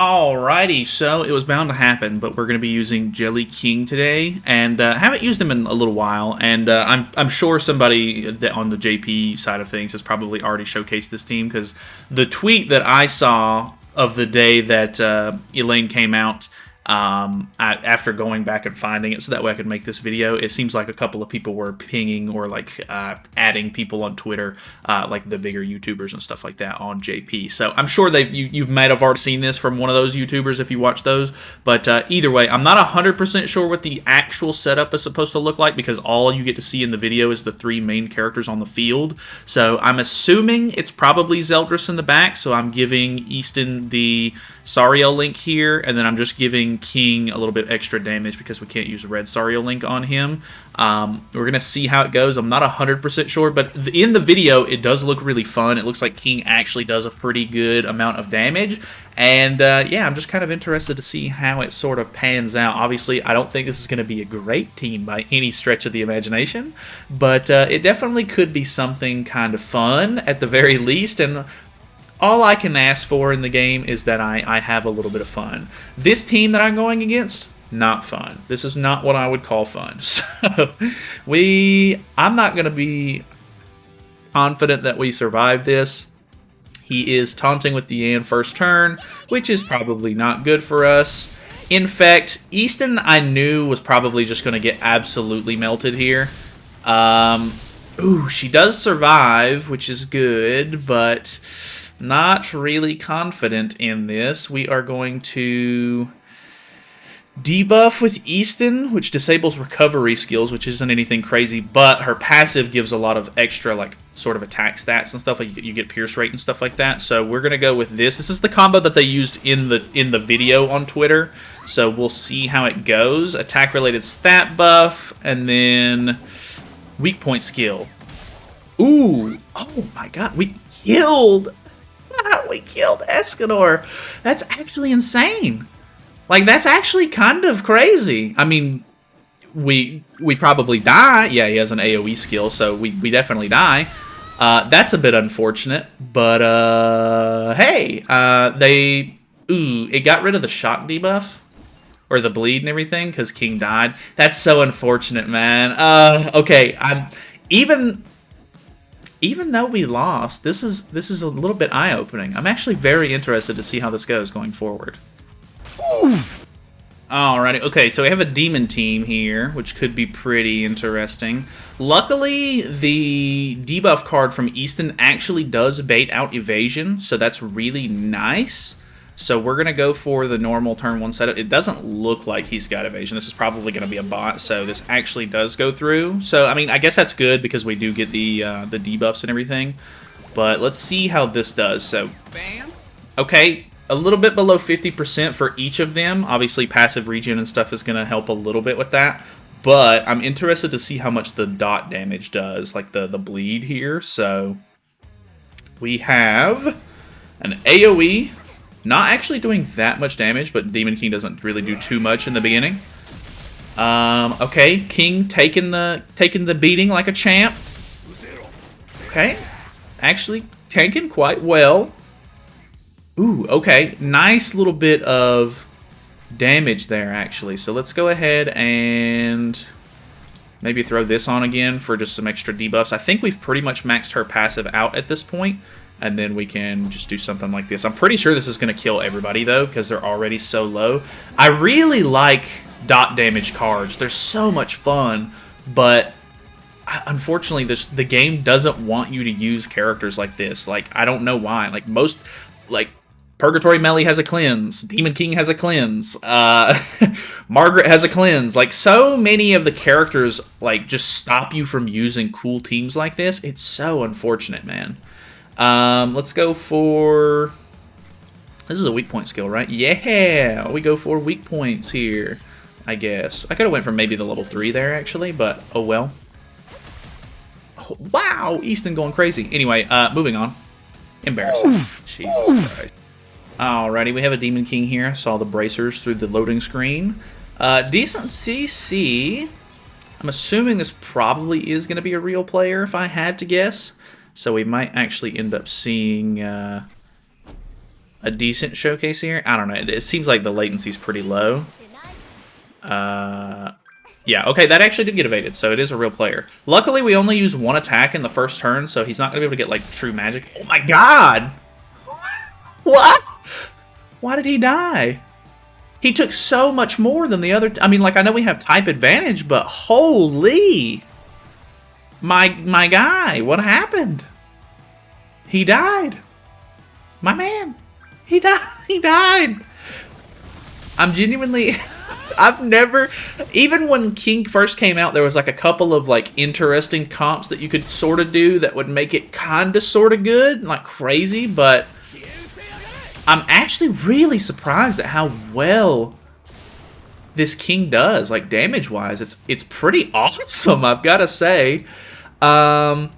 Alrighty, so it was bound to happen, but we're going to be using Jelly King today, and haven't used him in a little while, and I'm sure somebody that on the JP side of things has probably already showcased this team, because the tweet that I saw of the day that Elaine came out, after going back and finding it so that way I could make this video, it seems like a couple of people were pinging or like adding people on Twitter, like the bigger YouTubers and stuff like that on JP. So I'm sure you might have already seen this from one of those YouTubers if you watch those. But either way, I'm not 100% sure what the actual setup is supposed to look like, because all you get to see in the video is the three main characters on the field. So I'm assuming it's probably Zeldris in the back, so I'm giving Easton the Sariel link here, and then I'm just giving King a little bit extra damage because we can't use red Sariel link on him. We're going to see how it goes. I'm not 100% sure, but in the video, it does look really fun. It looks like King actually does a pretty good amount of damage, and yeah, I'm just kind of interested to see how it sort of pans out. Obviously, I don't think this is going to be a great team by any stretch of the imagination, but it definitely could be something kind of fun at the very least, and all I can ask for in the game is that I have a little bit of fun. This team that I'm going against, not fun. This is not what I would call fun. So I'm not going to be confident that we survive this. He is taunting with Deanne first turn, which is probably not good for us. In fact, Easton I knew was probably just going to get absolutely melted here. Ooh, she does survive, which is good, but not really confident in this. We are going to debuff with Easton, which disables recovery skills, which isn't anything crazy, but her passive gives a lot of extra, like, sort of attack stats and stuff, like you get pierce rate and stuff like that. So we're gonna go with this. This is the combo that they used in the video on Twitter, so we'll see how it goes. Attack related stat buff, and then weak point skill. Ooh, oh my god, we killed Escanor. That's actually insane. Like, that's actually kind of crazy. I mean, we probably die. Yeah, he has an AoE skill, so we definitely die. That's a bit unfortunate, but hey, it got rid of the shock debuff or the bleed and everything because King died. That's so unfortunate, man. Okay, even though we lost, this is a little bit eye-opening. I'm actually very interested to see how this goes going forward. Alrighty, okay, so we have a demon team here, which could be pretty interesting. Luckily, the debuff card from Easton actually does bait out evasion, so that's really nice. So we're going to go for the normal turn 1 setup. It doesn't look like he's got evasion. This is probably going to be a bot, so this actually does go through. So, I mean, I guess that's good because we do get the debuffs and everything. But let's see how this does. So, bam. Okay, a little bit below 50% for each of them. Obviously, passive regen and stuff is going to help a little bit with that. But I'm interested to see how much the dot damage does, like the bleed here. So, we have an AoE. Not actually doing that much damage, but Demon King doesn't really do too much in the beginning. Okay, King taking the beating like a champ. Okay, actually tanking quite well. Ooh, okay, nice little bit of damage there actually. So let's go ahead and maybe throw this on again for just some extra debuffs. I think we've pretty much maxed her passive out at this point. And then we can just do something like this. I'm pretty sure this is going to kill everybody, though, because they're already so low. I really like dot damage cards. They're so much fun, but unfortunately, the game doesn't want you to use characters like this. Like, I don't know why. Like, Purgatory Melee has a cleanse. Demon King has a cleanse. Margaret has a cleanse. Like, so many of the characters, like, just stop you from using cool teams like this. It's so unfortunate, man. Let's go for... This is a weak point skill, right? Yeah! We go for weak points here, I guess. I could have went for maybe the level 3 there, actually, but oh well. Oh, wow! Easton going crazy. Anyway, moving on. Embarrassing. Jesus Christ. Alrighty, we have a Demon King here. Saw the bracers through the loading screen. Decent CC. I'm assuming this probably is going to be a real player, if I had to guess. So we might actually end up seeing a decent showcase here. I don't know. It seems like the latency's pretty low. Yeah, okay, that actually did get evaded, so it is a real player. Luckily, we only use one attack in the first turn, so he's not going to be able to get, like, true magic. Oh my god! What? Why did he die? He took so much more than the other... I mean, like, I know we have type advantage, but holy... My guy, what happened? He died. My man. He died. I'm genuinely... I've never... Even when King first came out, there was like a couple of like interesting comps that you could sort of do that would make it kind of sort of good. Like crazy, but... I'm actually really surprised at how well this King does, like damage-wise. It's pretty awesome, I've got to say. I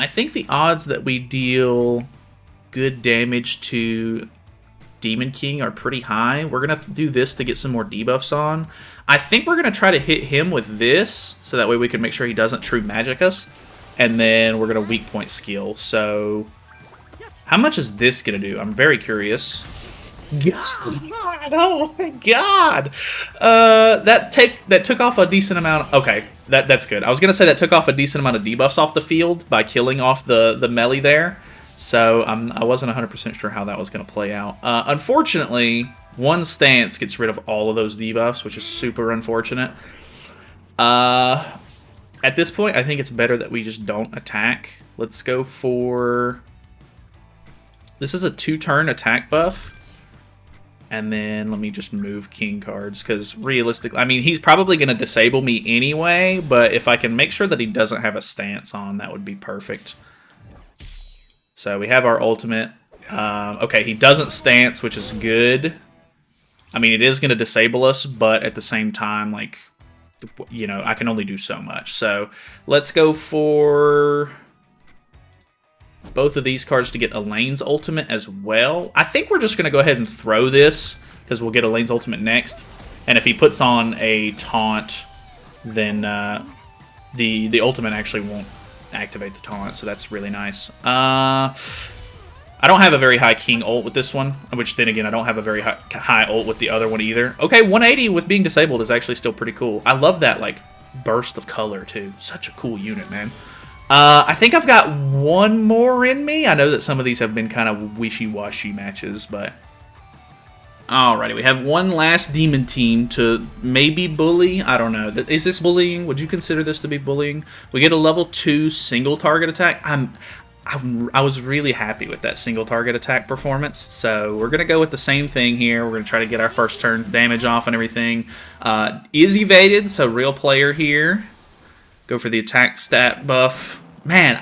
think the odds that we deal good damage to Demon King are pretty high. We're going to do this to get some more debuffs on. I think we're going to try to hit him with this, so that way we can make sure he doesn't true magic us. And then we're going to weak point skill. So, how much is this going to do? I'm very curious. God, oh my god! That took off a decent amount. Okay, that's good. I was gonna say that took off a decent amount of debuffs off the field by killing off the melee there. So I wasn't 100% sure how that was gonna play out. Unfortunately, one stance gets rid of all of those debuffs, which is super unfortunate. At this point, I think it's better that we just don't attack. Let's go for... This is a 2-turn attack buff. And then let me just move King cards, because realistically, I mean, he's probably going to disable me anyway, but if I can make sure that he doesn't have a stance on, that would be perfect. So we have our ultimate. Okay, he doesn't stance, which is good. I mean, it is going to disable us, but at the same time, like, you know, I can only do so much. So let's go for... both of these cards to get Elaine's ultimate as well. I think we're just going to go ahead and throw this, because we'll get Elaine's ultimate next. And if he puts on a taunt, then the ultimate actually won't activate the taunt, so that's really nice. I don't have a very high King ult with this one, which then again, I don't have a very high ult with the other one either. Okay, 180 with being disabled is actually still pretty cool. I love that, like, burst of color, too. Such a cool unit, man. I think I've got one more in me. I know that some of these have been kind of wishy-washy matches, but... Alrighty, we have one last demon team to maybe bully. I don't know. Is this bullying? Would you consider this to be bullying? We get a level 2 single target attack. I was really happy with that single target attack performance, so we're going to go with the same thing here. We're going to try to get our first turn damage off and everything. Is evaded, so real player here. Go for the attack stat buff. Man,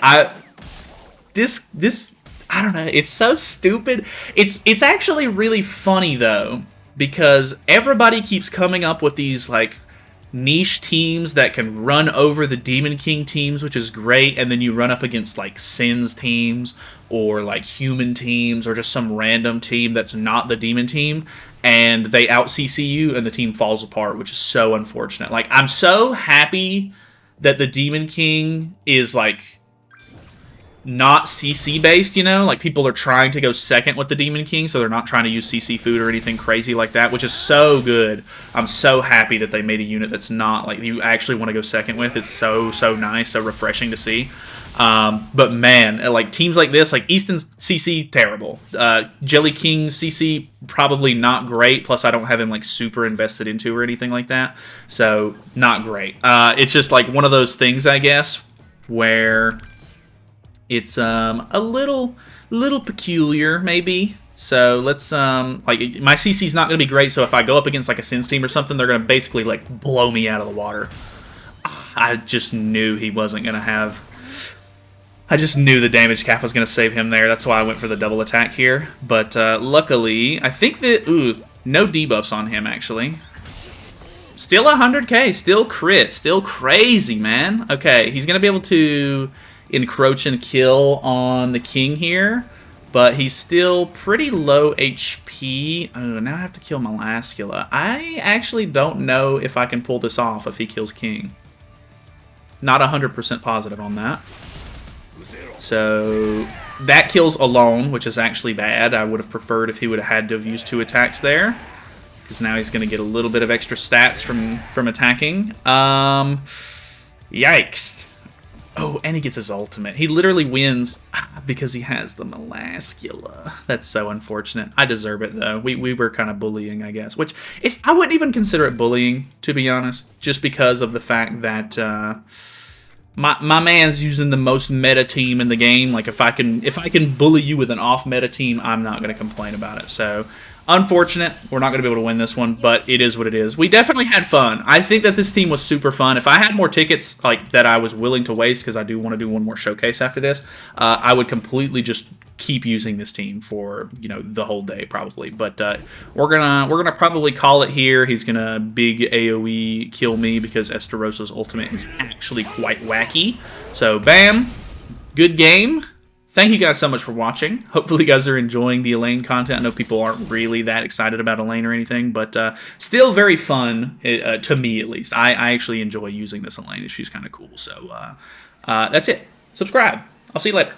this I don't know, it's so stupid. It's actually really funny though, because everybody keeps coming up with these like niche teams that can run over the Demon King teams, which is great, and then you run up against like Sin's teams or like human teams or just some random team that's not the Demon team, and they out CC you and the team falls apart, which is so unfortunate. Like, I'm so happy that the Demon King is, like, not CC based, you know? Like, people are trying to go second with the Demon King, so they're not trying to use CC food or anything crazy like that, which is so good. I'm so happy that they made a unit that's not, like, you actually want to go second with. It's so, so nice, so refreshing to see. But, man, like, teams like this, like, Easton's CC, terrible. Jelly King CC, probably not great, plus I don't have him, like, super invested into or anything like that, so not great. It's just, like, one of those things, I guess, where it's a little peculiar, maybe. So let's, like, my CC's not going to be great, so if I go up against, like, a Sins team or something, they're going to basically, like, blow me out of the water. I just knew he wasn't going to have... I just knew the damage cap was going to save him there. That's why I went for the double attack here. But luckily, I think that... Ooh, no debuffs on him, actually. Still 100k, still crit, still crazy, man. Okay, he's going to be able to encroach and kill on the King here. But he's still pretty low HP. Oh, now I have to kill my Lascula. I actually don't know if I can pull this off if he kills King. Not 100% positive on that. So, That kills alone, which is actually bad. I would have preferred if he would have had to have used 2 attacks there, because now he's going to get a little bit of extra stats from attacking. Yikes. Oh, and he gets his ultimate. He literally wins because he has the Melascula. That's so unfortunate. I deserve it, though. We were kind of bullying, I guess. Which, I wouldn't even consider it bullying, to be honest. Just because of the fact that my man's using the most meta team in the game. Like, if I can bully you with an off-meta team, I'm not going to complain about it. So, unfortunate. We're not going to be able to win this one, but it is what it is. We definitely had fun. I think that this team was super fun. If I had more tickets like that I was willing to waste, because I do want to do one more showcase after this, I would completely just keep using this team for, you know, the whole day probably. But we're gonna probably call it here. He's gonna big AoE kill me because Estarosa's ultimate is actually quite wacky. So bam, good game. Thank you guys so much for watching. Hopefully you guys are enjoying the Elaine content. I know people aren't really that excited about Elaine or anything, but still very fun, to me at least. I actually enjoy using this Elaine. She's kind of cool. So that's it. Subscribe. I'll see you later.